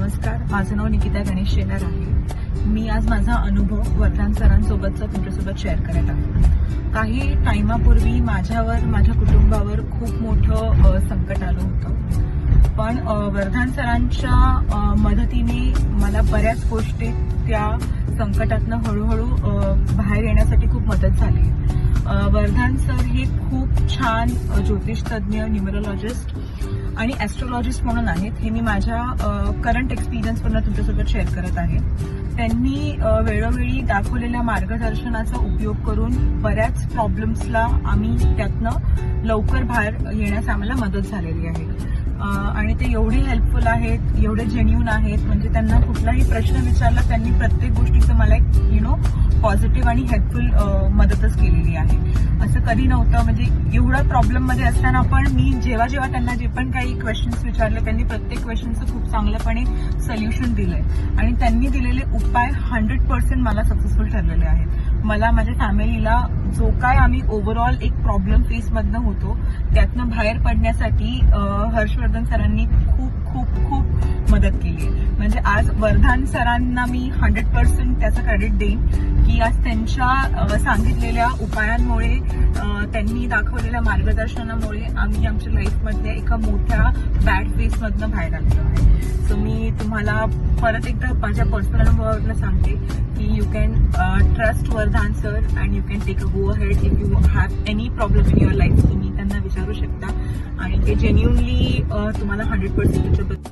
नमस्कार, माझं नाव निकिता गणेश शेलार आहे. मी आज माझा अनुभव वर्धान सरांसोबतचा तुमच्यासोबत शेअर करत आहे. काही टाइमापूर्वी माझ्यावर, माझ्या कुटुंबावर खूप मोठं संकट आलं होतं. पण वर्धान सरांच्या मदतीने मला बऱ्याच गोष्टी त्या संकटातनं हळूहळू बाहेर येण्यासाठी खूप मदत झाली. वर्धान सर हे खूप छान ज्योतिषतज्ञ, न्यूमरोलॉजिस्ट आणि ॲस्ट्रोलॉजिस्ट म्हणून आहेत. हे मी माझ्या करंट एक्सपिरियन्सवरून तुमच्यासोबत शेअर करत आहे. त्यांनी वेळोवेळी दाखवलेल्या मार्गदर्शनाचा उपयोग करून बऱ्याच प्रॉब्लेम्सला आम्ही त्यातनं लवकर बाहेर येण्यास आम्हाला मदत झालेली आहे. आणि ते एवढे हेल्पफुल आहेत, एवढे जेन्युन आहेत, म्हणजे त्यांना कुठलाही प्रश्न विचारला त्यांनी प्रत्येक गोष्टीचं मला एक पॉझिटिव्ह आणि हेल्पफुल मदतच केलेली आहे. असं कधी नव्हतं, म्हणजे एवढा प्रॉब्लेममध्ये असताना पण मी जेव्हा त्यांना जे पण काही क्वेश्चन्स विचारले त्यांनी प्रत्येक क्वेश्चनचं खूप चांगल्यापणे सोल्युशन दिलंय आणि त्यांनी दिलेले उपाय 100% मला सक्सेसफुल ठरलेले आहेत. मला, माझ्या फॅमिलीला जो काय आम्ही ओव्हरऑल एक प्रॉब्लेम फेसमधनं होतो त्यातनं बाहेर पडण्यासाठी हर्षवर्धन सरांनी खूप खूप खूप मदत केली आहे. म्हणजे आज वर्धान सरांना मी 100% त्याचं क्रेडिट देईन की आज त्यांच्या सांगितलेल्या उपायांमुळे, त्यांनी दाखवलेल्या मार्गदर्शनामुळे आम्ही आमच्या लाईफमधल्या एका मोठ्या बॅड फेसमधनं बाहेर आलेलो आहे. सो मी तुम्हाला परत एकदा माझ्या पर्सनल अनुभवावरून सांगते की you can trust Vardhan sir and you can take a go ahead if you have any problem in your life. तुम्ही त्यांना विचारू शकता आणि ते जेन्युनली तुम्हाला 100% त्याच्याबद्दल